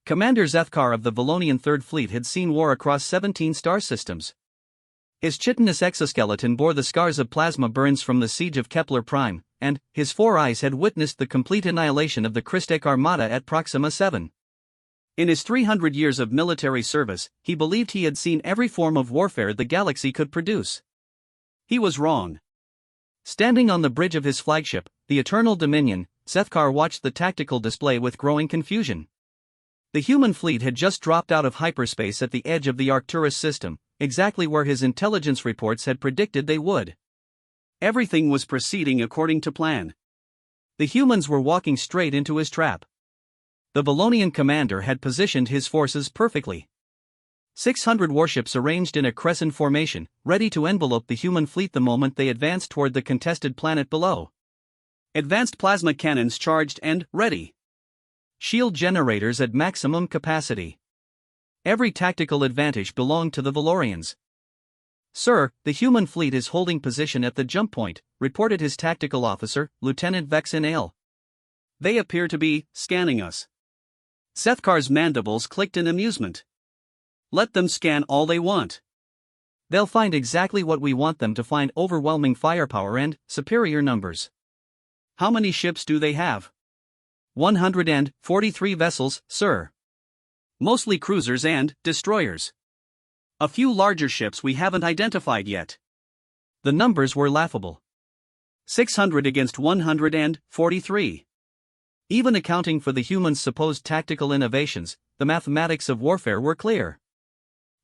Commander Zethkar of the Valonian Third Fleet had seen war across 17 star systems. His chitinous exoskeleton bore the scars of plasma burns from the siege of Kepler Prime, and his 4 eyes had witnessed the complete annihilation of the Christek Armada at Proxima 7. In his 300 years of military service, he believed he had seen every form of warfare the galaxy could produce. He was wrong. Standing on the bridge of his flagship, the Eternal Dominion, Zethkar watched the tactical display with growing confusion. The human fleet had just dropped out of hyperspace at the edge of the Arcturus system, exactly where his intelligence reports had predicted they would. Everything was proceeding according to plan. The humans were walking straight into his trap. The Valonian commander had positioned his forces perfectly. 600 warships arranged in a crescent formation, ready to envelope the human fleet the moment they advanced toward the contested planet below. Advanced plasma cannons charged and ready. Shield generators at maximum capacity. Every tactical advantage belonged to the Valorians. "Sir, the human fleet is holding position at the jump point," reported his tactical officer, Lieutenant Vexen Ale. "They appear to be scanning us." Zethkar's mandibles clicked in amusement. "Let them scan all they want. They'll find exactly what we want them to find: overwhelming firepower and superior numbers." "How many ships do they have?" 143 vessels, sir. Mostly cruisers and destroyers. A few larger ships we haven't identified yet." The numbers were laughable. 600 against 143. Even accounting for the humans' supposed tactical innovations, the mathematics of warfare were clear.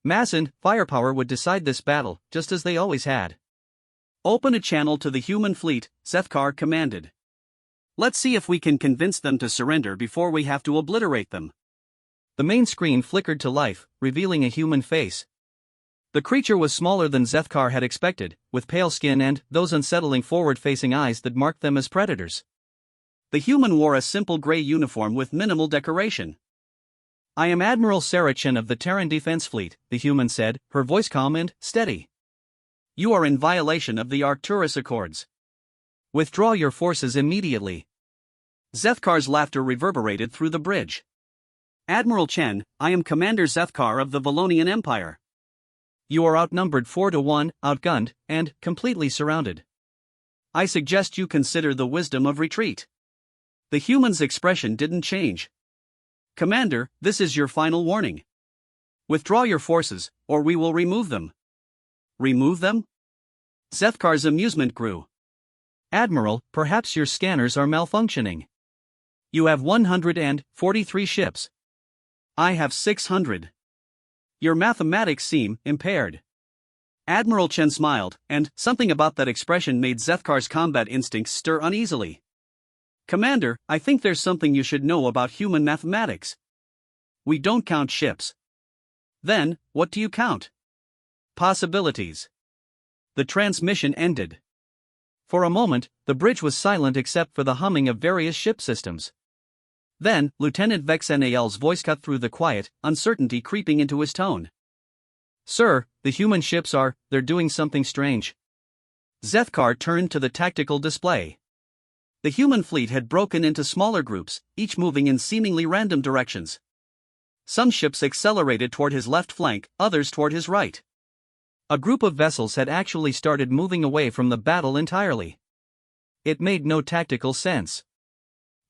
Mass and firepower would decide this battle, just as they always had. "Open a channel to the human fleet," Zethkar commanded. "Let's see if we can convince them to surrender before we have to obliterate them." The main screen flickered to life, revealing a human face. The creature was smaller than Zethkar had expected, with pale skin and those unsettling forward-facing eyes that marked them as predators. The human wore a simple gray uniform with minimal decoration. "I am Admiral Saracen of the Terran Defense Fleet," the human said, her voice calm and steady. "You are in violation of the Arcturus Accords. Withdraw your forces immediately." Zethkar's laughter reverberated through the bridge. "Admiral Chen, I am Commander Zethkar of the Valonian Empire. You are outnumbered 4-1, outgunned, and completely surrounded. I suggest you consider the wisdom of retreat." The human's expression didn't change. "Commander, this is your final warning. Withdraw your forces, or we will remove them." "Remove them?" Zethkar's amusement grew. "Admiral, perhaps your scanners are malfunctioning. You have 143 ships. I have 600. Your mathematics seem impaired." Admiral Chen smiled, and something about that expression made Zethkar's combat instincts stir uneasily. "Commander, I think there's something you should know about human mathematics. We don't count ships." "Then, what do you count?" "Possibilities." The transmission ended. For a moment, the bridge was silent except for the humming of various ship systems. Then, Lieutenant Vexenal's voice cut through the quiet, uncertainty creeping into his tone. "Sir, the human ships they're doing something strange." Zethkar turned to the tactical display. The human fleet had broken into smaller groups, each moving in seemingly random directions. Some ships accelerated toward his left flank, others toward his right. A group of vessels had actually started moving away from the battle entirely. It made no tactical sense.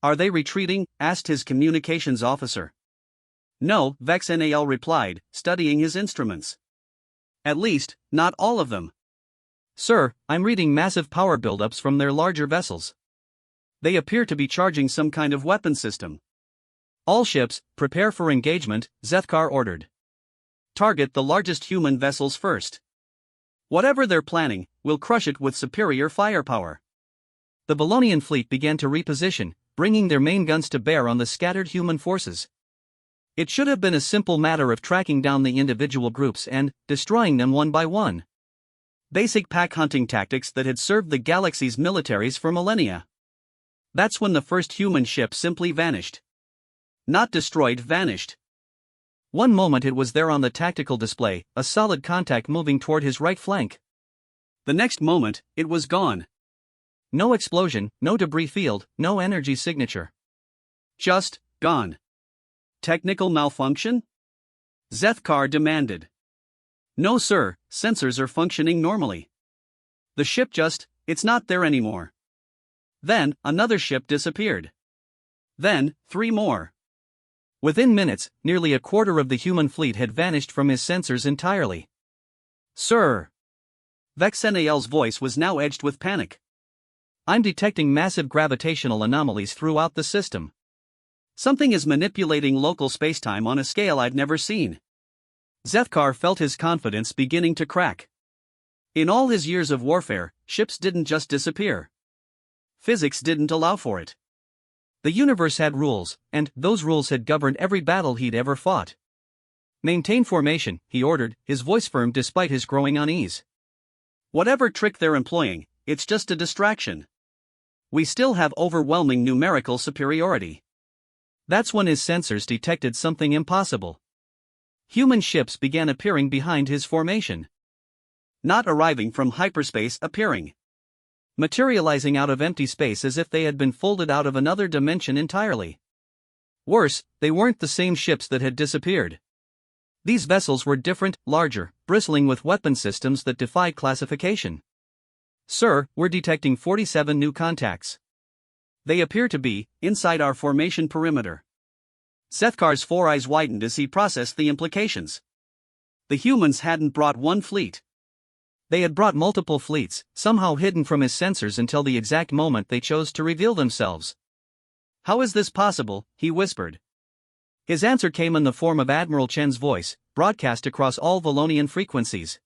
"Are they retreating?" asked his communications officer. "No," Vexenal replied, studying his instruments. "At least, not all of them." "Sir, I'm reading massive power buildups from their larger vessels. They appear to be charging some kind of weapon system." "All ships, prepare for engagement," Zethkar ordered. "Target the largest human vessels first. Whatever they're planning, we'll crush it with superior firepower." The Valonian fleet began to reposition, bringing their main guns to bear on the scattered human forces. It should have been a simple matter of tracking down the individual groups and destroying them one by one. Basic pack hunting tactics that had served the galaxy's militaries for millennia. That's when the first human ship simply vanished. Not destroyed, vanished. One moment it was there on the tactical display, a solid contact moving toward his right flank. The next moment, it was gone. No explosion, no debris field, no energy signature. Just gone. Technical malfunction? Zethkar demanded. No sir, sensors are functioning normally. The ship it's not there anymore. Then, another ship disappeared. Then, 3 more. Within minutes, nearly a quarter of the human fleet had vanished from his sensors entirely. Sir! Vexenael's voice was now edged with panic. I'm detecting massive gravitational anomalies throughout the system. Something is manipulating local spacetime on a scale I've never seen. Zethkar felt his confidence beginning to crack. In all his years of warfare, ships didn't just disappear. Physics didn't allow for it. The universe had rules, and those rules had governed every battle he'd ever fought. Maintain formation, he ordered, his voice firm despite his growing unease. Whatever trick they're employing, it's just a distraction. We still have overwhelming numerical superiority. That's when his sensors detected something impossible. Human ships began appearing behind his formation. Not arriving from hyperspace, appearing. Materializing out of empty space as if they had been folded out of another dimension entirely. Worse, they weren't the same ships that had disappeared. These vessels were different, larger, bristling with weapon systems that defied classification. Sir, we're detecting 47 new contacts. They appear to be inside our formation perimeter. Zethkar's 4 eyes widened as he processed the implications. The humans hadn't brought one fleet. They had brought multiple fleets, somehow hidden from his sensors until the exact moment they chose to reveal themselves. How is this possible? He whispered. His answer came in the form of Admiral Chen's voice, broadcast across all Valonian frequencies.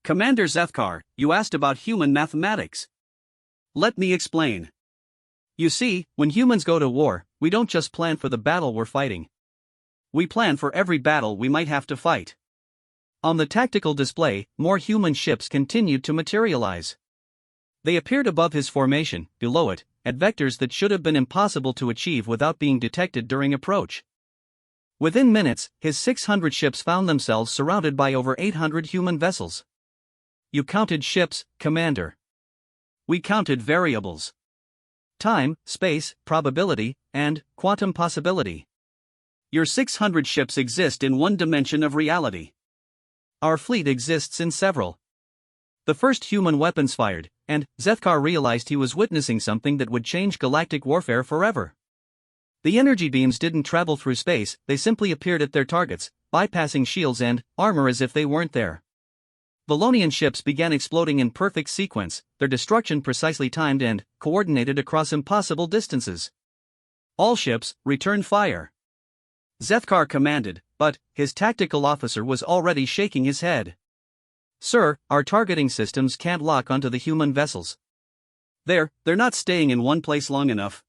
Commander Zethkar, you asked about human mathematics. Let me explain. You see, when humans go to war, we don't just plan for the battle we're fighting. We plan for every battle we might have to fight. On the tactical display, more human ships continued to materialize. They appeared above his formation, below it, at vectors that should have been impossible to achieve without being detected during approach. Within minutes, his 600 ships found themselves surrounded by over 800 human vessels. You counted ships, Commander. We counted variables. Time, space, probability, and quantum possibility. Your 600 ships exist in one dimension of reality. Our fleet exists in several. The first human weapons fired, and Zethkar realized he was witnessing something that would change galactic warfare forever. The energy beams didn't travel through space, they simply appeared at their targets, bypassing shields and armor as if they weren't there. Valonian ships began exploding in perfect sequence, their destruction precisely timed and coordinated across impossible distances. All ships, return fire. Zethkar commanded, but his tactical officer was already shaking his head. Sir, our targeting systems can't lock onto the human vessels. They're not staying in one place long enough.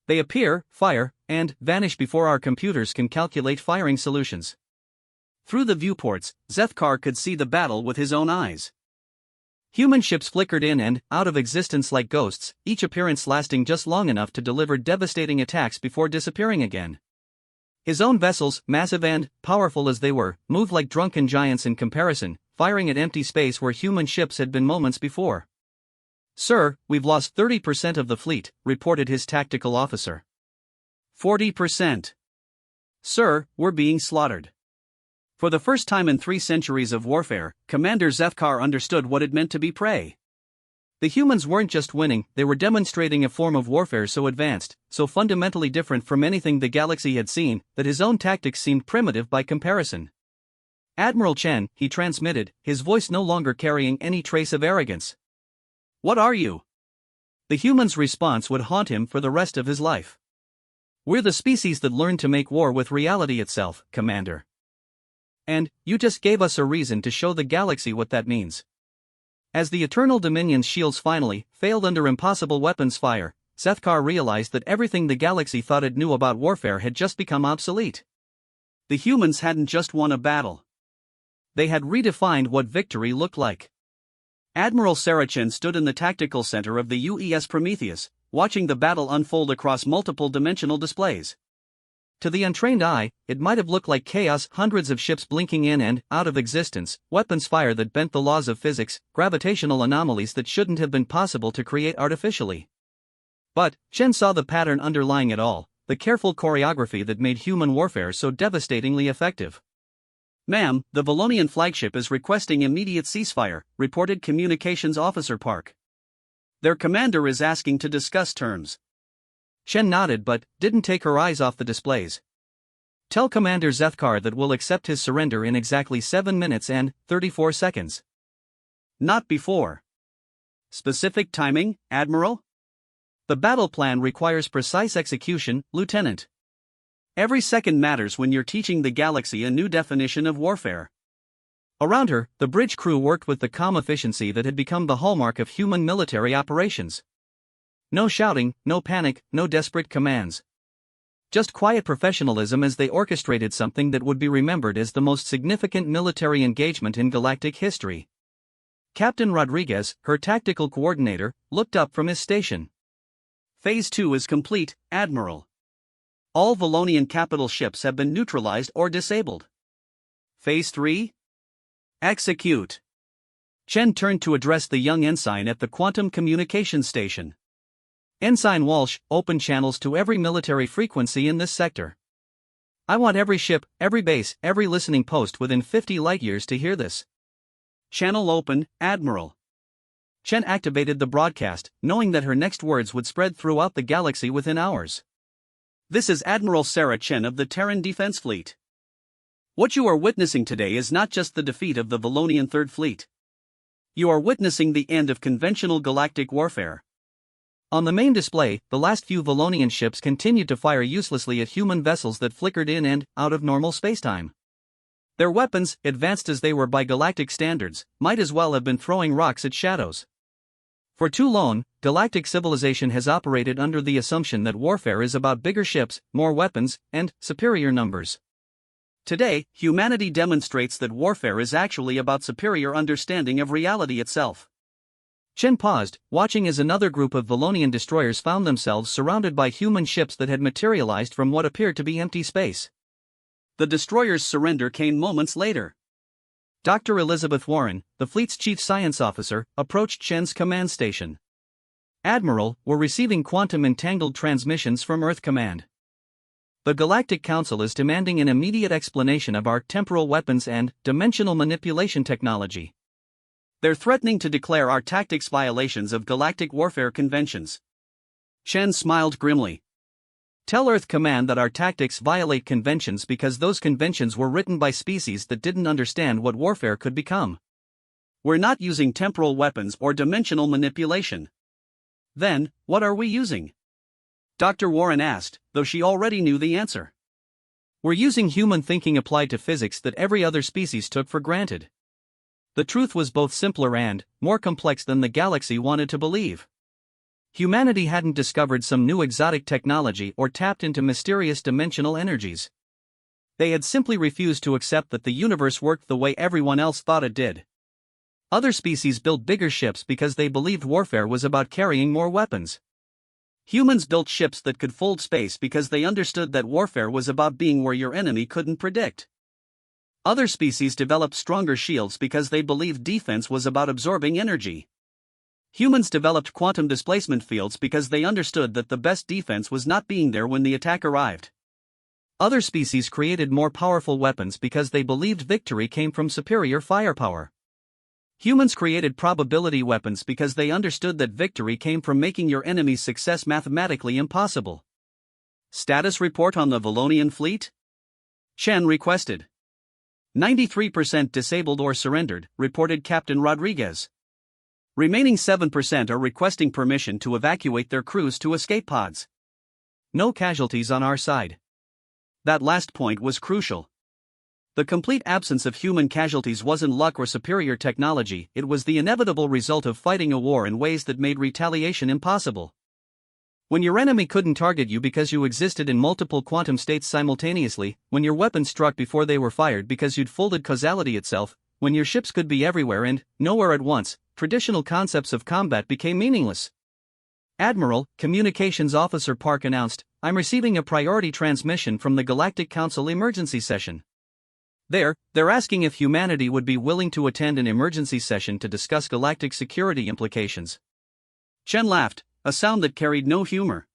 They appear, fire, and vanish before our computers can calculate firing solutions. Through the viewports, Zethkar could see the battle with his own eyes. Human ships flickered in and out of existence like ghosts, each appearance lasting just long enough to deliver devastating attacks before disappearing again. His own vessels, massive and powerful as they were, moved like drunken giants in comparison, firing at empty space where human ships had been moments before. Sir, we've lost 30% of the fleet, reported his tactical officer. 40%. Sir, we're being slaughtered. For the first time in 3 centuries of warfare, Commander Zethkar understood what it meant to be prey. The humans weren't just winning, they were demonstrating a form of warfare so advanced, so fundamentally different from anything the galaxy had seen, that his own tactics seemed primitive by comparison. Admiral Chen, he transmitted, his voice no longer carrying any trace of arrogance. What are you? The human's response would haunt him for the rest of his life. We're the species that learned to make war with reality itself, Commander. And you just gave us a reason to show the galaxy what that means. As the Eternal Dominion's shields finally failed under impossible weapons fire, Zethkar realized that everything the galaxy thought it knew about warfare had just become obsolete. The humans hadn't just won a battle. They had redefined what victory looked like. Admiral Saracen stood in the tactical center of the UES Prometheus, watching the battle unfold across multiple dimensional displays. To the untrained eye, it might have looked like chaos, hundreds of ships blinking in and out of existence, weapons fire that bent the laws of physics, gravitational anomalies that shouldn't have been possible to create artificially. But Chen saw the pattern underlying it all, the careful choreography that made human warfare so devastatingly effective. "Ma'am, the Valonian flagship is requesting immediate ceasefire," reported Communications Officer Park. "Their commander is asking to discuss terms." Chen nodded but didn't take her eyes off the displays. "Tell Commander Zethkar that we'll accept his surrender in exactly 7 minutes and 34 seconds. Not before." "Specific timing, Admiral?" "The battle plan requires precise execution, Lieutenant. Every second matters when you're teaching the galaxy a new definition of warfare." Around her, the bridge crew worked with the calm efficiency that had become the hallmark of human military operations. No shouting, no panic, no desperate commands. Just quiet professionalism as they orchestrated something that would be remembered as the most significant military engagement in galactic history. Captain Rodriguez, her tactical coordinator, looked up from his station. "Phase 2 is complete, Admiral. All Valonian capital ships have been neutralized or disabled. Phase 3? Execute." Chen turned to address the young ensign at the quantum communications station. "Ensign Walsh, open channels to every military frequency in this sector. I want every ship, every base, every listening post within 50 light-years to hear this." "Channel open, Admiral." Chen activated the broadcast, knowing that her next words would spread throughout the galaxy within hours. "This is Admiral Sarah Chen of the Terran Defense Fleet. What you are witnessing today is not just the defeat of the Valonian Third Fleet. You are witnessing the end of conventional galactic warfare." On the main display, the last few Valonian ships continued to fire uselessly at human vessels that flickered in and out of normal spacetime. Their weapons, advanced as they were by galactic standards, might as well have been throwing rocks at shadows. For too long, galactic civilization has operated under the assumption that warfare is about bigger ships, more weapons, and superior numbers. Today, humanity demonstrates that warfare is actually about superior understanding of reality itself. Chen paused, watching as another group of Valonian destroyers found themselves surrounded by human ships that had materialized from what appeared to be empty space. The destroyers' surrender came moments later. Dr. Elizabeth Warren, the fleet's chief science officer, approached Chen's command station. "Admiral, we're receiving quantum-entangled transmissions from Earth Command. The Galactic Council is demanding an immediate explanation of our temporal weapons and dimensional manipulation technology. They're threatening to declare our tactics violations of galactic warfare conventions." Chen smiled grimly. "Tell Earth Command that our tactics violate conventions because those conventions were written by species that didn't understand what warfare could become. We're not using temporal weapons or dimensional manipulation." "Then, what are we using?" Dr. Warren asked, though she already knew the answer. "We're using human thinking applied to physics that every other species took for granted." The truth was both simpler and more complex than the galaxy wanted to believe. Humanity hadn't discovered some new exotic technology or tapped into mysterious dimensional energies. They had simply refused to accept that the universe worked the way everyone else thought it did. Other species built bigger ships because they believed warfare was about carrying more weapons. Humans built ships that could fold space because they understood that warfare was about being where your enemy couldn't predict. Other species developed stronger shields because they believed defense was about absorbing energy. Humans developed quantum displacement fields because they understood that the best defense was not being there when the attack arrived. Other species created more powerful weapons because they believed victory came from superior firepower. Humans created probability weapons because they understood that victory came from making your enemy's success mathematically impossible. "Status report on the Valonian fleet?" Chen requested. 93% disabled or surrendered, reported Captain Rodriguez. Remaining 7% are requesting permission to evacuate their crews to escape pods. No casualties on our side. That last point was crucial. The complete absence of human casualties wasn't luck or superior technology, it was the inevitable result of fighting a war in ways that made retaliation impossible. When your enemy couldn't target you because you existed in multiple quantum states simultaneously, when your weapons struck before they were fired because you'd folded causality itself, when your ships could be everywhere and nowhere at once, traditional concepts of combat became meaningless. "Admiral," Communications Officer Park announced, "I'm receiving a priority transmission from the Galactic Council emergency session. They're asking if humanity would be willing to attend an emergency session to discuss galactic security implications." Chen laughed, a sound that carried no humor.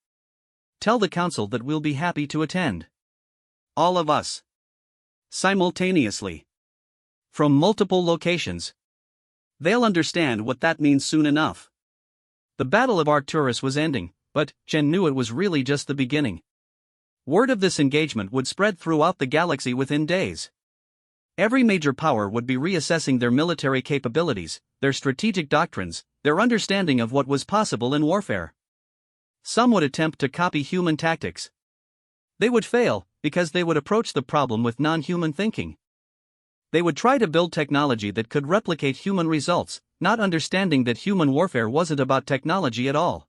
tell the council that we'll be happy to attend. All of us. Simultaneously. From multiple locations. They'll understand what that means soon enough. The Battle of Arcturus was ending, but Chen knew it was really just the beginning. Word of this engagement would spread throughout the galaxy within days. Every major power would be reassessing their military capabilities, their strategic doctrines, their understanding of what was possible in warfare. Some would attempt to copy human tactics. They would fail, because they would approach the problem with non-human thinking. They would try to build technology that could replicate human results, not understanding that human warfare wasn't about technology at all.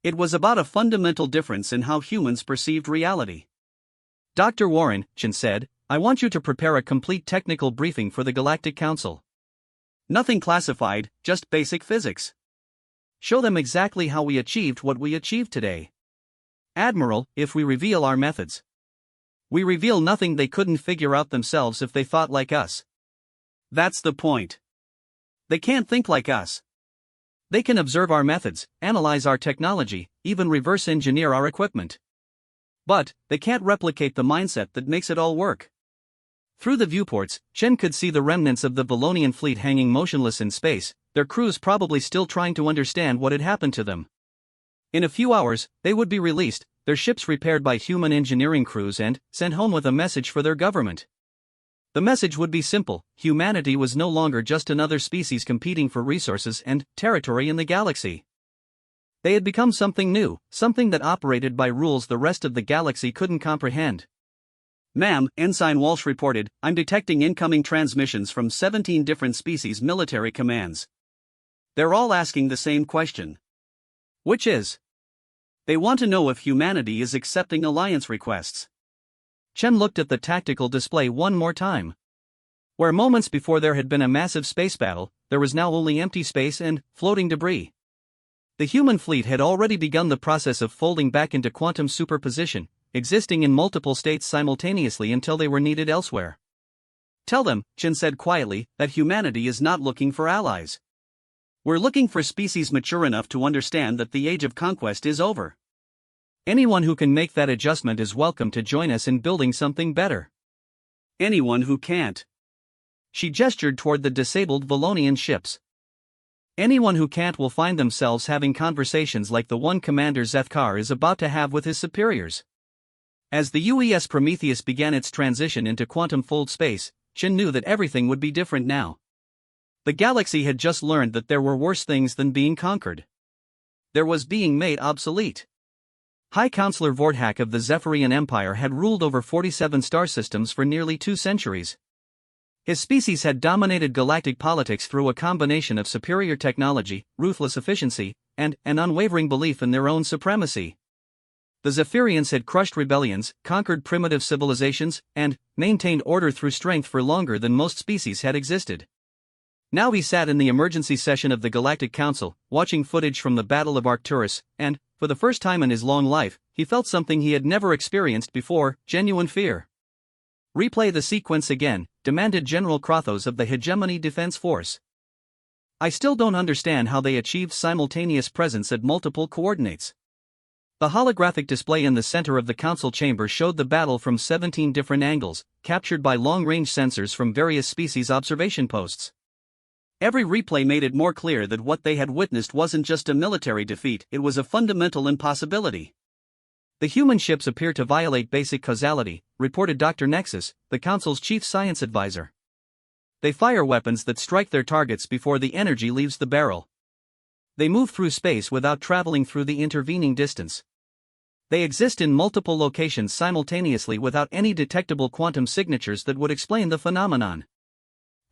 It was about a fundamental difference in how humans perceived reality. Dr. Warren, Chen said, I want you to prepare a complete technical briefing for the Galactic Council. Nothing classified, just basic physics. Show them exactly how we achieved what we achieved today. Admiral, if we reveal our methods, we reveal nothing they couldn't figure out themselves if they thought like us. That's the point. They can't think like us. They can observe our methods, analyze our technology, even reverse engineer our equipment. But they can't replicate the mindset that makes it all work. Through the viewports, Chen could see the remnants of the Valonian fleet hanging motionless in space, their crews probably still trying to understand what had happened to them. In a few hours, they would be released, their ships repaired by human engineering crews and sent home with a message for their government. The message would be simple: humanity was no longer just another species competing for resources and territory in the galaxy. They had become something new, something that operated by rules the rest of the galaxy couldn't comprehend. Ma'am, Ensign Walsh reported, I'm detecting incoming transmissions from 17 different species military commands. They're all asking the same question. Which is? They want to know if humanity is accepting alliance requests. Chen looked at the tactical display one more time. Where moments before there had been a massive space battle, there was now only empty space and floating debris. The human fleet had already begun the process of folding back into quantum superposition, existing in multiple states simultaneously until they were needed elsewhere. Tell them, Chen said quietly, that humanity is not looking for allies. We're looking for species mature enough to understand that the age of conquest is over. Anyone who can make that adjustment is welcome to join us in building something better. Anyone who can't. She gestured toward the disabled Valonian ships. Anyone who can't will find themselves having conversations like the one Commander Zethkar is about to have with his superiors. As the UES Prometheus began its transition into quantum-fold space, Chen knew that everything would be different now. The galaxy had just learned that there were worse things than being conquered. There was being made obsolete. High Counselor Vorthak of the Zephyrian Empire had ruled over 47 star systems for nearly 2 centuries. His species had dominated galactic politics through a combination of superior technology, ruthless efficiency, and an unwavering belief in their own supremacy. The Zephyrians had crushed rebellions, conquered primitive civilizations, and maintained order through strength for longer than most species had existed. Now he sat in the emergency session of the Galactic Council, watching footage from the Battle of Arcturus, and, for the first time in his long life, he felt something he had never experienced before: genuine fear. Replay the sequence again, demanded General Krathos of the Hegemony Defense Force. I still don't understand how they achieved simultaneous presence at multiple coordinates. The holographic display in the center of the council chamber showed the battle from 17 different angles, captured by long-range sensors from various species observation posts. Every replay made it more clear that what they had witnessed wasn't just a military defeat, it was a fundamental impossibility. The human ships appear to violate basic causality, reported Dr. Nexus, the Council's chief science advisor. They fire weapons that strike their targets before the energy leaves the barrel. They move through space without traveling through the intervening distance. They exist in multiple locations simultaneously without any detectable quantum signatures that would explain the phenomenon.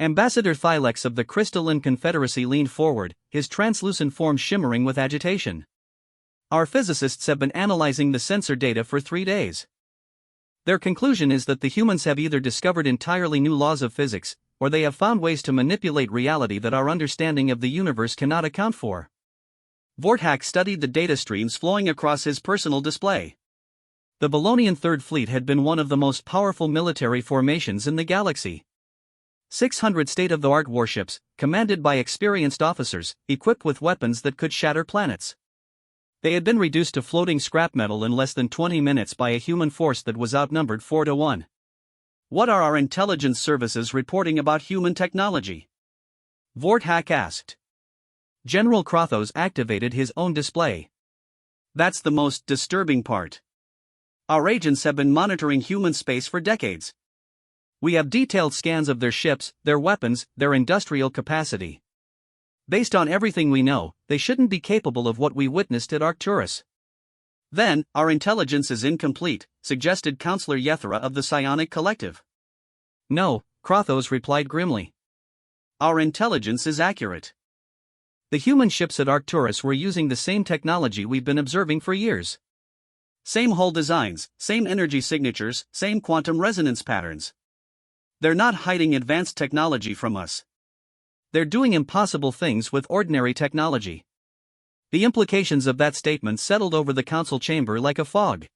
Ambassador Thylex of the Crystalline Confederacy leaned forward, his translucent form shimmering with agitation. Our physicists have been analyzing the sensor data for 3 days. Their conclusion is that the humans have either discovered entirely new laws of physics, or they have found ways to manipulate reality that our understanding of the universe cannot account for. Vorthak studied the data streams flowing across his personal display. The Valonian Third Fleet had been one of the most powerful military formations in the galaxy. 600 state-of-the-art warships, commanded by experienced officers, equipped with weapons that could shatter planets. They had been reduced to floating scrap metal in less than 20 minutes by a human force that was outnumbered 4-1. What are our intelligence services reporting about human technology? Vorthak asked. General Krathos activated his own display. That's the most disturbing part. Our agents have been monitoring human space for decades. We have detailed scans of their ships, their weapons, their industrial capacity. Based on everything we know, they shouldn't be capable of what we witnessed at Arcturus. Then, our intelligence is incomplete, suggested Counselor Yethra of the Psionic Collective. No, Krathos replied grimly. Our intelligence is accurate. The human ships at Arcturus were using the same technology we've been observing for years. Same hull designs, same energy signatures, same quantum resonance patterns. They're not hiding advanced technology from us. They're doing impossible things with ordinary technology. The implications of that statement settled over the council chamber like a fog.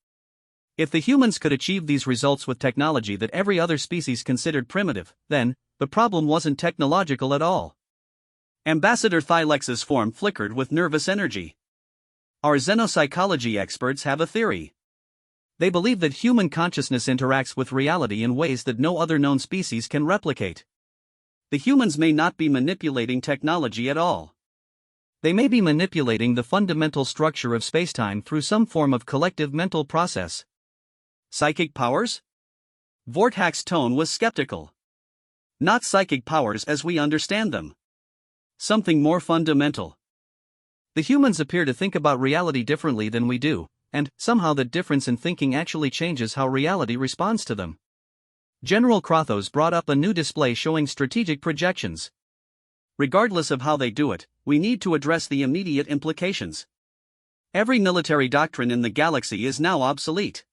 If the humans could achieve these results with technology that every other species considered primitive, then, the problem wasn't technological at all. Ambassador Thylex's form flickered with nervous energy. Our xenopsychology experts have a theory. They believe that human consciousness interacts with reality in ways that no other known species can replicate. The humans may not be manipulating technology at all. They may be manipulating the fundamental structure of spacetime through some form of collective mental process. Psychic powers? Vorthak's tone was skeptical. Not psychic powers as we understand them. Something more fundamental. The humans appear to think about reality differently than we do, and somehow that difference in thinking actually changes how reality responds to them. General Krathos brought up a new display showing strategic projections. Regardless of how they do it, we need to address the immediate implications. Every military doctrine in the galaxy is now obsolete.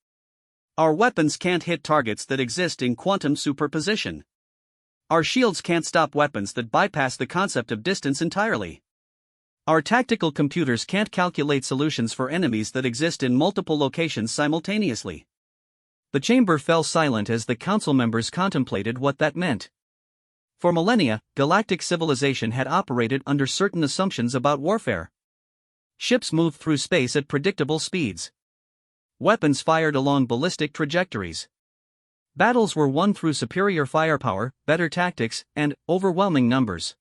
Our weapons can't hit targets that exist in quantum superposition. Our shields can't stop weapons that bypass the concept of distance entirely. Our tactical computers can't calculate solutions for enemies that exist in multiple locations simultaneously. The chamber fell silent as the council members contemplated what that meant. For millennia, galactic civilization had operated under certain assumptions about warfare. Ships moved through space at predictable speeds. Weapons fired along ballistic trajectories. Battles were won through superior firepower, better tactics, and overwhelming numbers.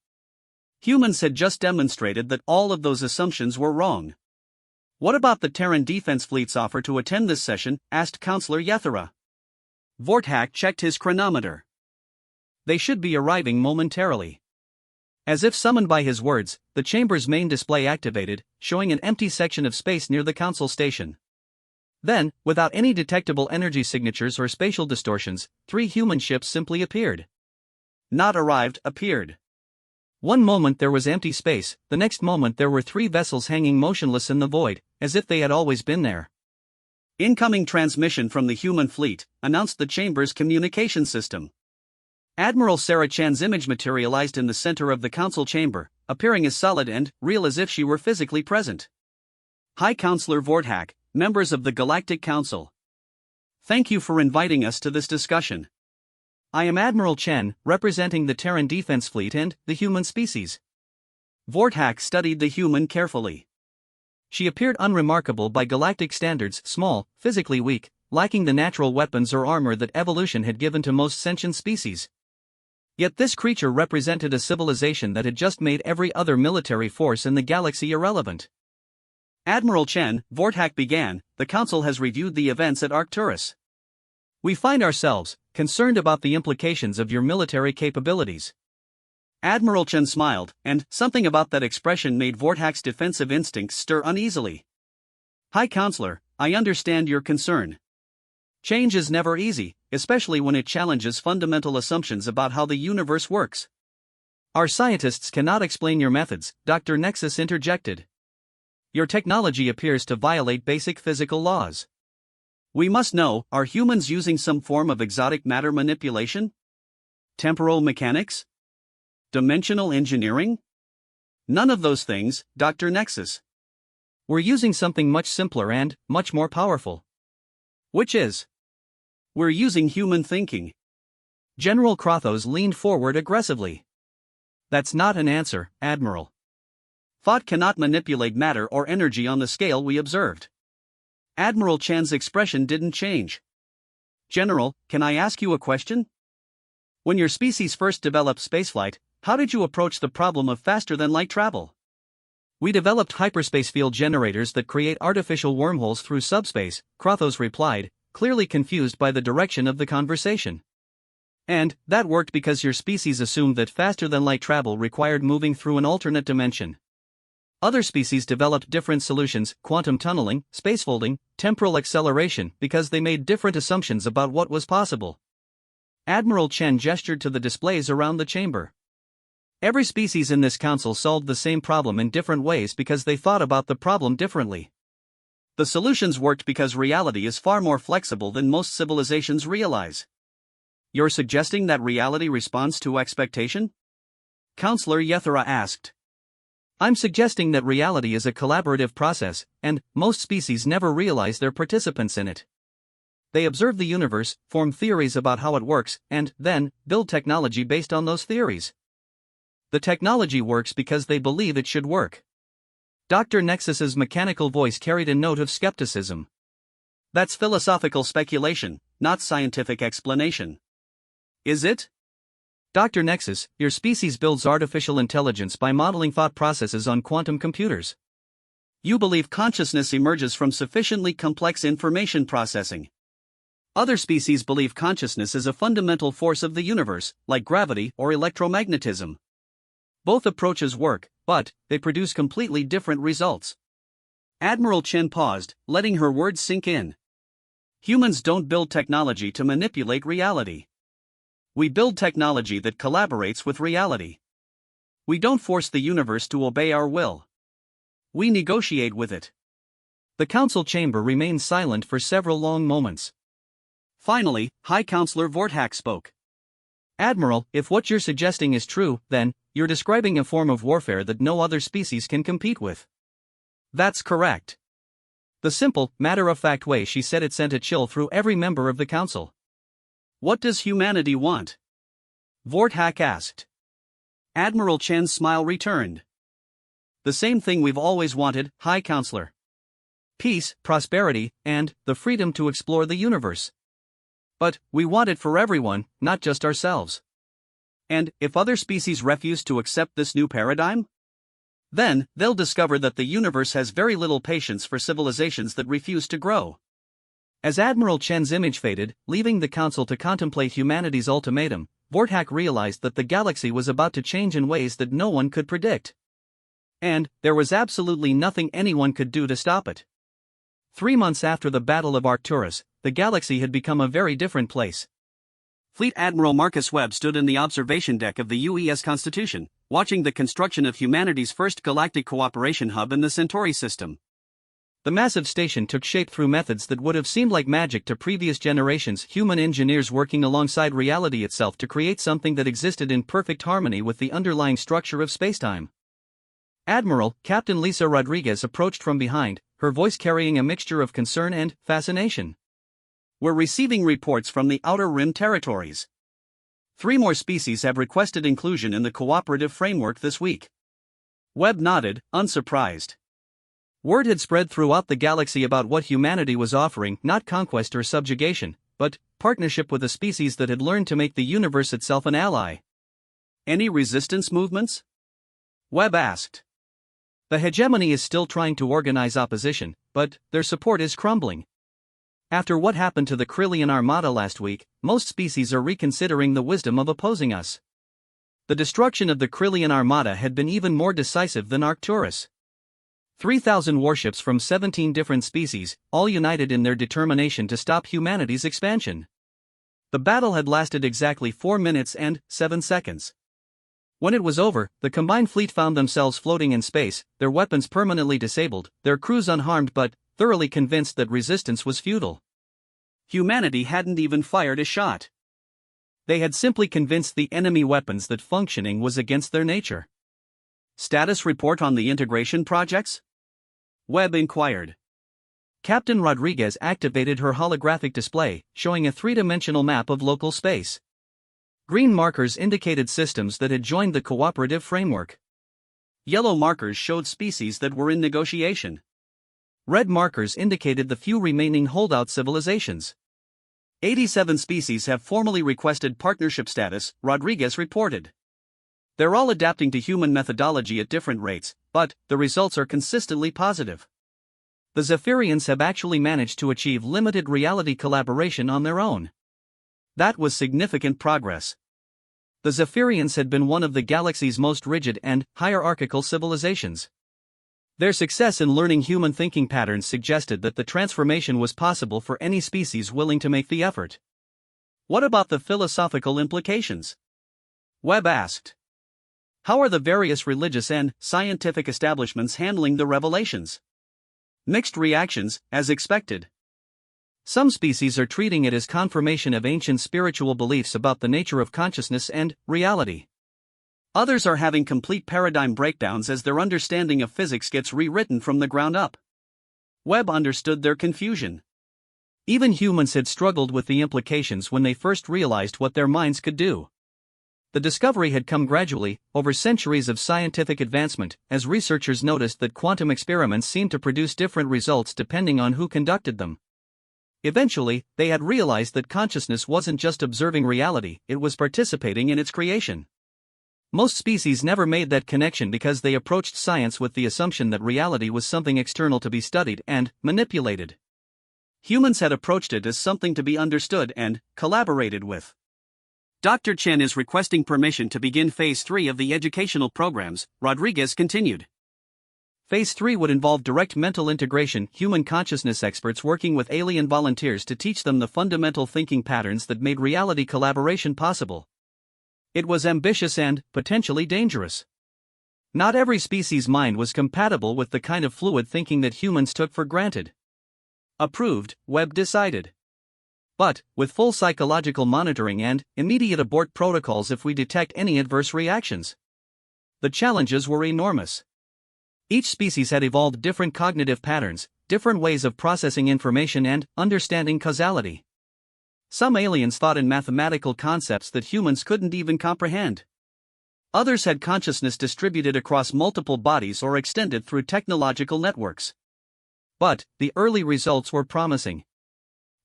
Humans had just demonstrated that all of those assumptions were wrong. What about the Terran Defense Fleet's offer to attend this session? Asked Counselor Yethra. Vorthak checked his chronometer. They should be arriving momentarily. As if summoned by his words, the chamber's main display activated, showing an empty section of space near the council station. Then, without any detectable energy signatures or spatial distortions, 3 human ships simply appeared. Not arrived, appeared. One moment there was empty space, the next moment there were 3 vessels hanging motionless in the void, as if they had always been there. Incoming transmission from the human fleet, announced the chamber's communication system. Admiral Sarah Chan's image materialized in the center of the council chamber, appearing as solid and real as if she were physically present. High Counselor Vorthak, members of the Galactic Council. Thank you for inviting us to this discussion. I am Admiral Chen, representing the Terran Defense Fleet and the human species. Vorthak studied the human carefully. She appeared unremarkable by galactic standards, small, physically weak, lacking the natural weapons or armor that evolution had given to most sentient species. Yet this creature represented a civilization that had just made every other military force in the galaxy irrelevant. Admiral Chen, Vorthak began, the Council has reviewed the events at Arcturus. We find ourselves concerned about the implications of your military capabilities. Admiral Chen smiled, and something about that expression made Vorthak's defensive instincts stir uneasily. High Counselor, I understand your concern. Change is never easy, especially when it challenges fundamental assumptions about how the universe works. Our scientists cannot explain your methods, Dr. Nexus interjected. Your technology appears to violate basic physical laws. We must know, are humans using some form of exotic matter manipulation? Temporal mechanics? Dimensional engineering? None of those things, Dr. Nexus. We're using something much simpler and much more powerful. Which is? We're using human thinking. General Krathos leaned forward aggressively. That's not an answer, Admiral. Thought cannot manipulate matter or energy on the scale we observed. Admiral Chan's expression didn't change. General, can I ask you a question? When your species first developed spaceflight, how did you approach the problem of faster-than-light travel? We developed hyperspace field generators that create artificial wormholes through subspace, Kratos replied, clearly confused by the direction of the conversation. And that worked because your species assumed that faster-than-light travel required moving through an alternate dimension. Other species developed different solutions, quantum tunneling, spacefolding, temporal acceleration, because they made different assumptions about what was possible. Admiral Chen gestured to the displays around the chamber. Every species in this council solved the same problem in different ways because they thought about the problem differently. The solutions worked because reality is far more flexible than most civilizations realize. You're suggesting that reality responds to expectation? Counselor Yethera asked. I'm suggesting that reality is a collaborative process, and most species never realize they're participants in it. They observe the universe, form theories about how it works, and then build technology based on those theories. The technology works because they believe it should work. Dr. Nexus's mechanical voice carried a note of skepticism. That's philosophical speculation, not scientific explanation. Is it? Dr. Nexus, your species builds artificial intelligence by modeling thought processes on quantum computers. You believe consciousness emerges from sufficiently complex information processing. Other species believe consciousness is a fundamental force of the universe, like gravity or electromagnetism. Both approaches work, but they produce completely different results. Admiral Chen paused, letting her words sink in. Humans don't build technology to manipulate reality. We build technology that collaborates with reality. We don't force the universe to obey our will. We negotiate with it. The council chamber remained silent for several long moments. Finally, High Counselor Vorthak spoke. Admiral, if what you're suggesting is true, then you're describing a form of warfare that no other species can compete with. That's correct. The simple, matter-of-fact way she said it sent a chill through every member of the council. What does humanity want? Vorthak asked. Admiral Chen's smile returned. The same thing we've always wanted, High Counselor. Peace, prosperity, and the freedom to explore the universe. But we want it for everyone, not just ourselves. And if other species refuse to accept this new paradigm? Then they'll discover that the universe has very little patience for civilizations that refuse to grow. As Admiral Chen's image faded, leaving the council to contemplate humanity's ultimatum, Vorthak realized that the galaxy was about to change in ways that no one could predict. And there was absolutely nothing anyone could do to stop it. 3 months after the Battle of Arcturus, the galaxy had become a very different place. Fleet Admiral Marcus Webb stood in the observation deck of the UES Constitution, watching the construction of humanity's first galactic cooperation hub in the Centauri system. The massive station took shape through methods that would have seemed like magic to previous generations, human engineers working alongside reality itself to create something that existed in perfect harmony with the underlying structure of spacetime. Admiral, Captain Lisa Rodriguez approached from behind, her voice carrying a mixture of concern and fascination. We're receiving reports from the Outer Rim territories. 3 more species have requested inclusion in the cooperative framework this week. Webb nodded, unsurprised. Word had spread throughout the galaxy about what humanity was offering, not conquest or subjugation, but partnership with a species that had learned to make the universe itself an ally. Any resistance movements? Webb asked. The hegemony is still trying to organize opposition, but their support is crumbling. After what happened to the Krillian Armada last week, most species are reconsidering the wisdom of opposing us. The destruction of the Krillian Armada had been even more decisive than Arcturus. 3,000 warships from 17 different species, all united in their determination to stop humanity's expansion. The battle had lasted exactly 4 minutes and 7 seconds. When it was over, the combined fleet found themselves floating in space, their weapons permanently disabled, their crews unharmed but thoroughly convinced that resistance was futile. Humanity hadn't even fired a shot. They had simply convinced the enemy weapons that functioning was against their nature. Status report on the integration projects? Webb inquired. Captain Rodriguez activated her holographic display, showing a 3-dimensional map of local space. Green markers indicated systems that had joined the cooperative framework. Yellow markers showed species that were in negotiation. Red markers indicated the few remaining holdout civilizations. 87 species have formally requested partnership status, Rodriguez reported. They're all adapting to human methodology at different rates, but the results are consistently positive. The Zephyrians have actually managed to achieve limited reality collaboration on their own. That was significant progress. The Zephyrians had been one of the galaxy's most rigid and hierarchical civilizations. Their success in learning human thinking patterns suggested that the transformation was possible for any species willing to make the effort. What about the philosophical implications? Webb asked. How are the various religious and scientific establishments handling the revelations? Mixed reactions, as expected. Some species are treating it as confirmation of ancient spiritual beliefs about the nature of consciousness and reality. Others are having complete paradigm breakdowns as their understanding of physics gets rewritten from the ground up. Webb understood their confusion. Even humans had struggled with the implications when they first realized what their minds could do. The discovery had come gradually, over centuries of scientific advancement, as researchers noticed that quantum experiments seemed to produce different results depending on who conducted them. Eventually, they had realized that consciousness wasn't just observing reality, it was participating in its creation. Most species never made that connection because they approached science with the assumption that reality was something external to be studied and manipulated. Humans had approached it as something to be understood and collaborated with. Dr. Chen is requesting permission to begin Phase 3 of the educational programs, Rodriguez continued. Phase 3 would involve direct mental integration, human consciousness experts working with alien volunteers to teach them the fundamental thinking patterns that made reality collaboration possible. It was ambitious and potentially dangerous. Not every species' mind was compatible with the kind of fluid thinking that humans took for granted. Approved, Webb decided. But, with full psychological monitoring and immediate abort protocols if we detect any adverse reactions. The challenges were enormous. Each species had evolved different cognitive patterns, different ways of processing information and understanding causality. Some aliens thought in mathematical concepts that humans couldn't even comprehend. Others had consciousness distributed across multiple bodies or extended through technological networks. But, the early results were promising.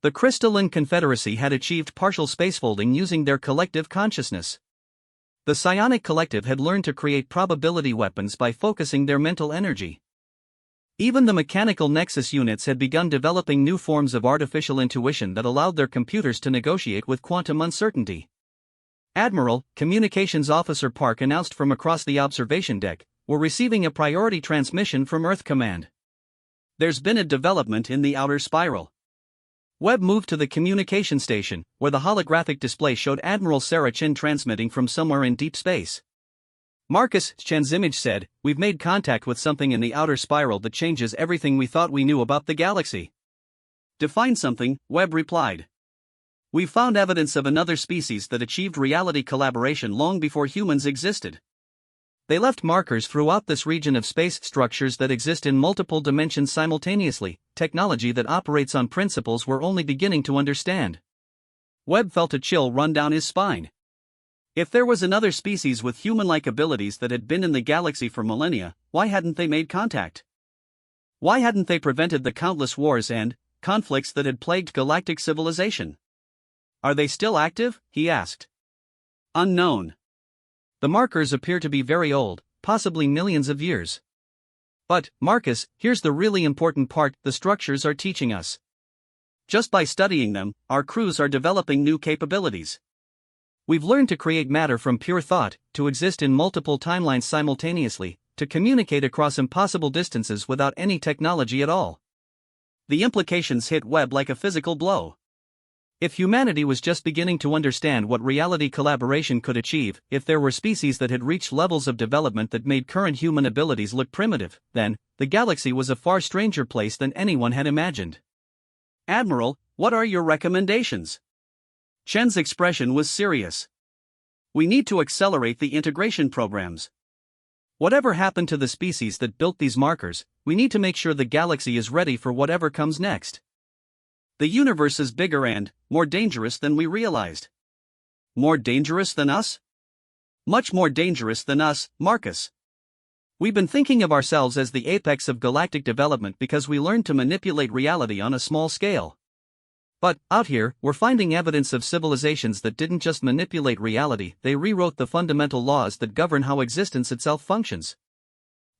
The Crystalline Confederacy had achieved partial spacefolding using their collective consciousness. The psionic collective had learned to create probability weapons by focusing their mental energy. Even the mechanical nexus units had begun developing new forms of artificial intuition that allowed their computers to negotiate with quantum uncertainty. Admiral, Communications Officer Park announced from across the observation deck, "We're receiving a priority transmission from Earth Command. There's been a development in the outer spiral." Webb moved to the communication station, where the holographic display showed Admiral Sarah Chin transmitting from somewhere in deep space. Marcus, Chen's image said, "We've made contact with something in the outer spiral that changes everything we thought we knew about the galaxy." "Define something," Webb replied. "We've found evidence of another species that achieved reality collaboration long before humans existed. They left markers throughout this region of space, structures that exist in multiple dimensions simultaneously, technology that operates on principles we're only beginning to understand." Webb felt a chill run down his spine. If there was another species with human-like abilities that had been in the galaxy for millennia, why hadn't they made contact? Why hadn't they prevented the countless wars and conflicts that had plagued galactic civilization? "Are they still active?" he asked. "Unknown. The markers appear to be very old, possibly millions of years. But, Marcus, here's the really important part: the structures are teaching us. Just by studying them, our crews are developing new capabilities. We've learned to create matter from pure thought, to exist in multiple timelines simultaneously, to communicate across impossible distances without any technology at all." The implications hit Webb like a physical blow. If humanity was just beginning to understand what reality collaboration could achieve, if there were species that had reached levels of development that made current human abilities look primitive, then the galaxy was a far stranger place than anyone had imagined. "Admiral, what are your recommendations?" Chen's expression was serious. "We need to accelerate the integration programs. Whatever happened to the species that built these markers, we need to make sure the galaxy is ready for whatever comes next. The universe is bigger and more dangerous than we realized." "More dangerous than us?" "Much more dangerous than us, Marcus. We've been thinking of ourselves as the apex of galactic development because we learned to manipulate reality on a small scale. But, out here, we're finding evidence of civilizations that didn't just manipulate reality, they rewrote the fundamental laws that govern how existence itself functions.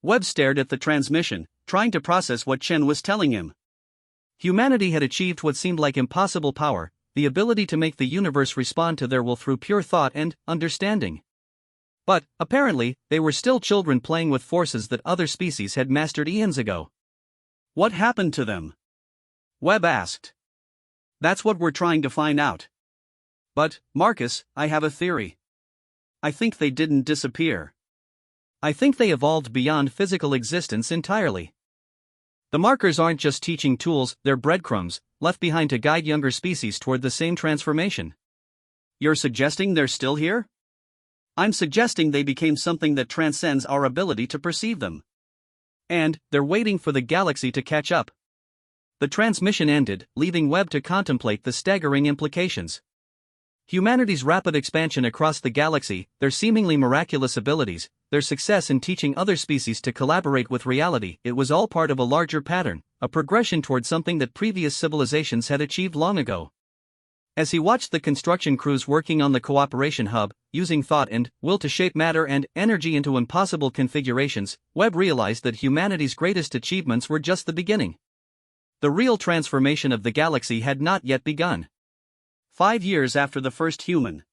Webb stared at the transmission, trying to process what Chen was telling him. Humanity had achieved what seemed like impossible power, the ability to make the universe respond to their will through pure thought and understanding. But, apparently, they were still children playing with forces that other species had mastered eons ago. What happened to them? Webb asked. That's what we're trying to find out. But, Marcus, I have a theory. I think they didn't disappear. I think they evolved beyond physical existence entirely. The markers aren't just teaching tools, they're breadcrumbs, left behind to guide younger species toward the same transformation. You're suggesting they're still here? I'm suggesting they became something that transcends our ability to perceive them. And, they're waiting for the galaxy to catch up. The transmission ended, leaving Webb to contemplate the staggering implications. Humanity's rapid expansion across the galaxy, their seemingly miraculous abilities, their success in teaching other species to collaborate with reality, it was all part of a larger pattern, a progression toward something that previous civilizations had achieved long ago. As he watched the construction crews working on the cooperation hub, using thought and will to shape matter and energy into impossible configurations, Webb realized that humanity's greatest achievements were just the beginning. The real transformation of the galaxy had not yet begun. 5 years after the first human.